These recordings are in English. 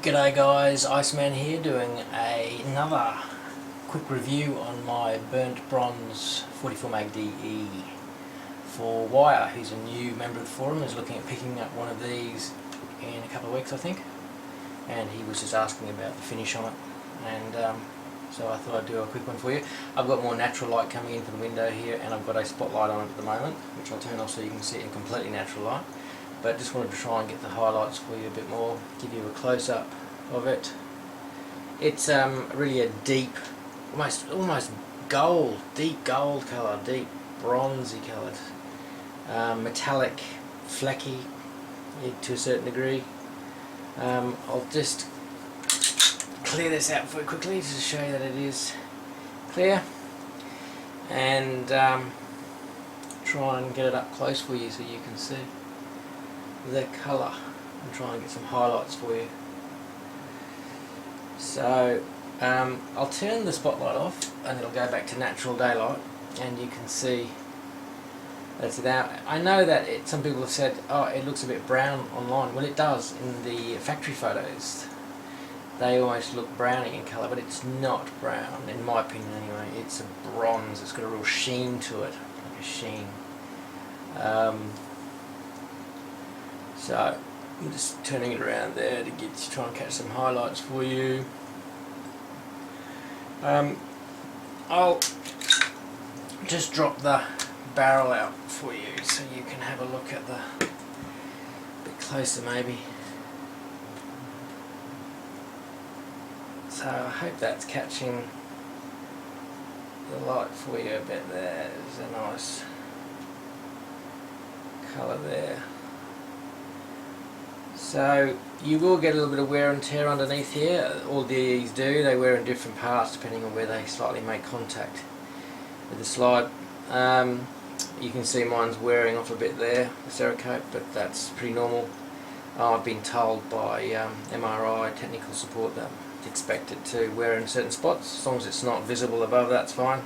G'day guys, Iceman here doing another quick review on my burnt bronze 44 mag DE for Wire, who's a new member of the forum, is looking at picking up one of these in a couple of weeks I think, and he was just asking about the finish on it, and so I thought I'd do a quick one for you. I've got more natural light coming in from the window here, and I've got a spotlight on it at the moment, which I'll turn off so you can see it in completely natural light. But just wanted to try and get the highlights for you a bit more, give you a close-up of it. It's really a deep, almost gold, deep gold colour, deep bronzy coloured, metallic, flecky to a certain degree. I'll just clear this out for you quickly just to show you that it is clear, and try and get it up close for you so you can see the colour and try and get some highlights for you. So I'll turn the spotlight off and it'll go back to natural daylight, and you can see that's it out. I know that some people have said, oh, it looks a bit brown online. Well, it does in the factory photos. They almost look browny in colour, but it's not brown in my opinion anyway. It's a bronze. It's got a real sheen to it, like a sheen. So I'm just turning it around there to try and catch some highlights for you. I'll just drop the barrel out for you so you can have a look at a bit closer maybe. So I hope that's catching the light for you a bit there. There's a nice colour there. So you will get a little bit of wear and tear underneath here. All these do, they wear in different parts depending on where they slightly make contact with the slide. You can see mine's wearing off a bit there, the Cerakote, but that's pretty normal. I've been told by MRI technical support that it's expected to wear in certain spots, as long as it's not visible above, that's fine.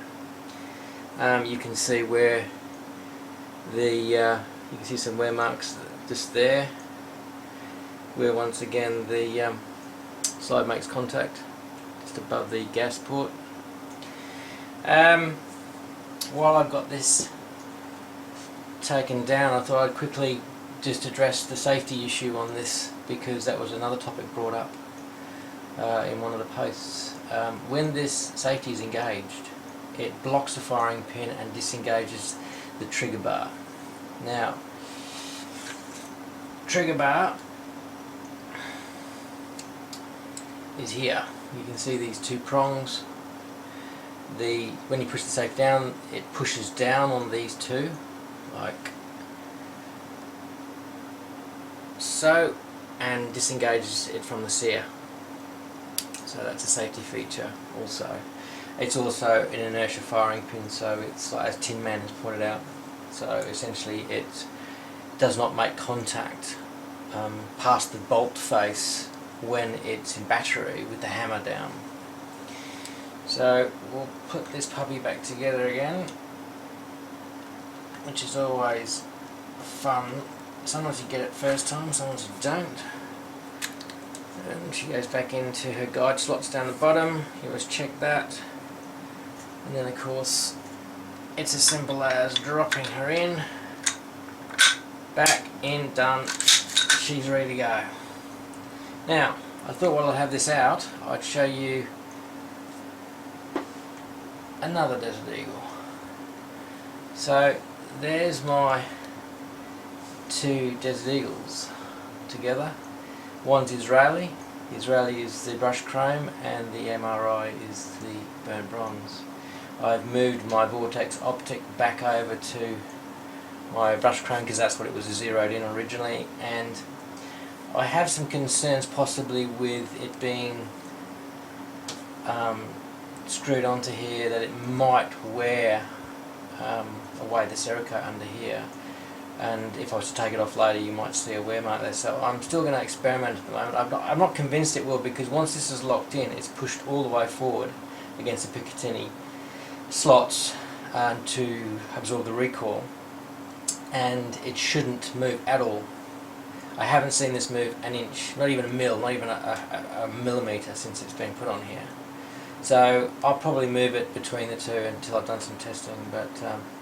You can see where you can see some wear marks just there, where once again the slide makes contact just above the gas port. While I've got this taken down, I thought I'd quickly just address the safety issue on this, because that was another topic brought up in one of the posts. When this safety is engaged, it blocks the firing pin and disengages the trigger bar. Now, trigger bar is here. You can see these two prongs. When you push the safe down, it pushes down on these two, like so, and disengages it from the sear. So that's a safety feature also. It's also an inertia firing pin, so it's like, as Tin Man has pointed out, so essentially it does not make contact past the bolt face when it's in battery with the hammer down. So we'll put this puppy back together again, which is always fun. Sometimes you get it first time, sometimes you don't. And she goes back into her guide slots down the bottom. You always check that. And then of course it's as simple as dropping her in, back in, done. She's ready to go. Now, I thought while I have this out, I'd show you another Desert Eagle. So there's my two Desert Eagles together. One's Israeli. The Israeli is the brushed chrome and the MRI is the burnt bronze. I've moved my Vortex optic back over to my brushed chrome because that's what it was zeroed in originally, and I have some concerns possibly with it being screwed onto here, that it might wear away the Cerakote under here, and if I was to take it off later you might see a wear mark there. So I'm still going to experiment at the moment. I'm not convinced it will, because once this is locked in, it's pushed all the way forward against the Picatinny slots to absorb the recoil, and it shouldn't move at all. I haven't seen this move an inch, not even a mil, not even a millimetre since it's been put on here. So I'll probably move it between the two until I've done some testing. But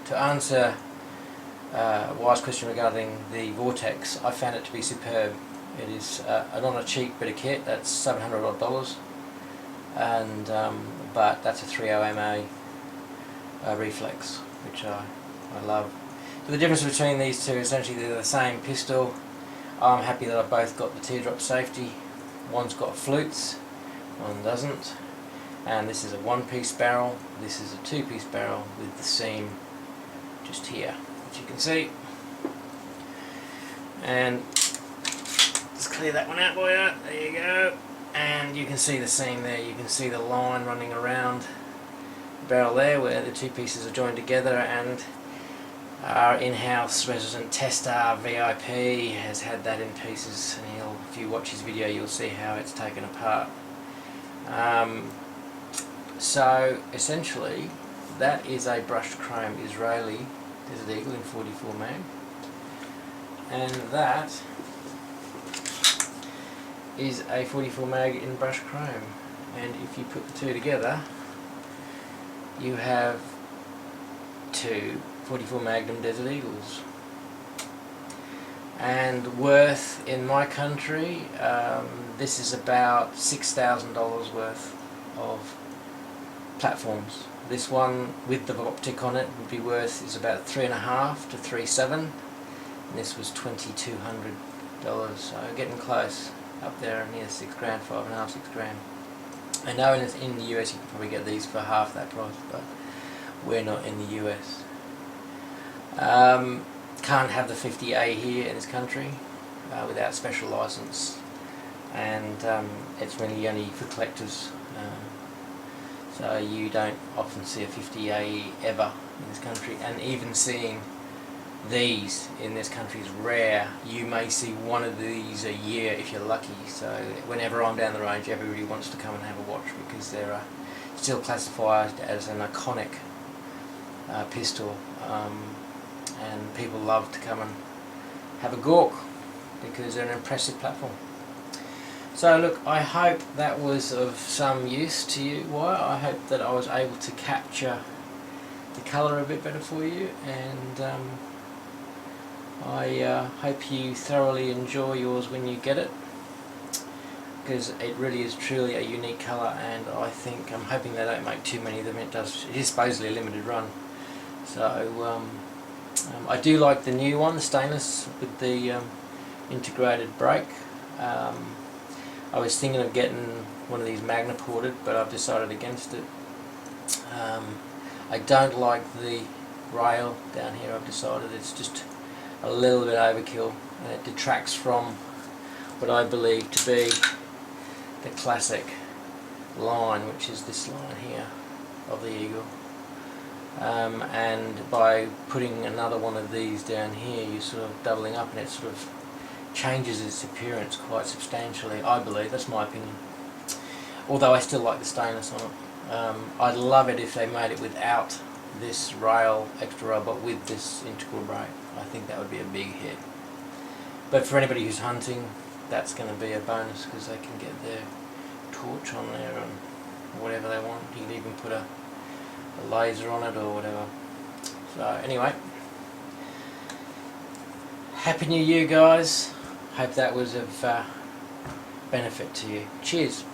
to answer Wyatt's question regarding the Vortex, I found it to be superb. It is not a cheap bit of kit. That's $700 odd, and but that's a 30MA reflex, which I love. So the difference between these two, essentially they're the same pistol. I'm happy that I've both got the Teardrop Safety. One's got flutes, one doesn't. And this is a one-piece barrel, this is a two-piece barrel with the seam just here, which you can see. And let's clear that one out for you, there you go. And you can see the seam there, you can see the line running around the barrel there where the two pieces are joined together, and our in-house resident tester, VIP, has had that in pieces, and if you watch his video you'll see how it's taken apart. So essentially that is a brushed chrome Israeli Desert Eagle in 44 mag, and that is a 44 mag in brushed chrome, and if you put the two together you have two 44 Magnum Desert Eagles. And worth in my country, this is about $6,000 worth of platforms. This one with the optic on it would be worth is about $3.5 to $3.7, and this was $2,200, so getting close up there near $6 grand, $5.5, $6 grand. I know in the US you can probably get these for half that price, but we're not in the US. Can't have the 50A here in this country without special license, and it's really only for collectors. So you don't often see a 50A ever in this country, and even seeing these in this country is rare. You may see one of these a year if you're lucky. So whenever I'm down the range, everybody wants to come and have a watch because they're still classified as an iconic pistol, and people love to come and have a gawk because they're an impressive platform. So look, I hope that was of some use to you, Wyatt. I hope that I was able to capture the colour a bit better for you, and I hope you thoroughly enjoy yours when you get it, because it really is truly a unique colour, and I'm hoping they don't make too many of them. It is supposedly a limited run. So I do like the new one, the stainless with the integrated brake. I was thinking of getting one of these Magna ported, but I've decided against it. I don't like the rail down here. I've decided it's just a little bit overkill, and it detracts from what I believe to be the classic line, which is this line here of the Eagle. And by putting another one of these down here, you're sort of doubling up, and it sort of changes its appearance quite substantially, I believe. That's my opinion. Although I still like the stainless on it. I'd love it if they made it without this rail, extra rail, but with this integral brake. I think that would be a big hit. But for anybody who's hunting, that's going to be a bonus, because they can get their torch on there and whatever they want. You can even put a laser on it or whatever. So anyway, Happy New Year, guys. Hope that was of benefit to you. Cheers.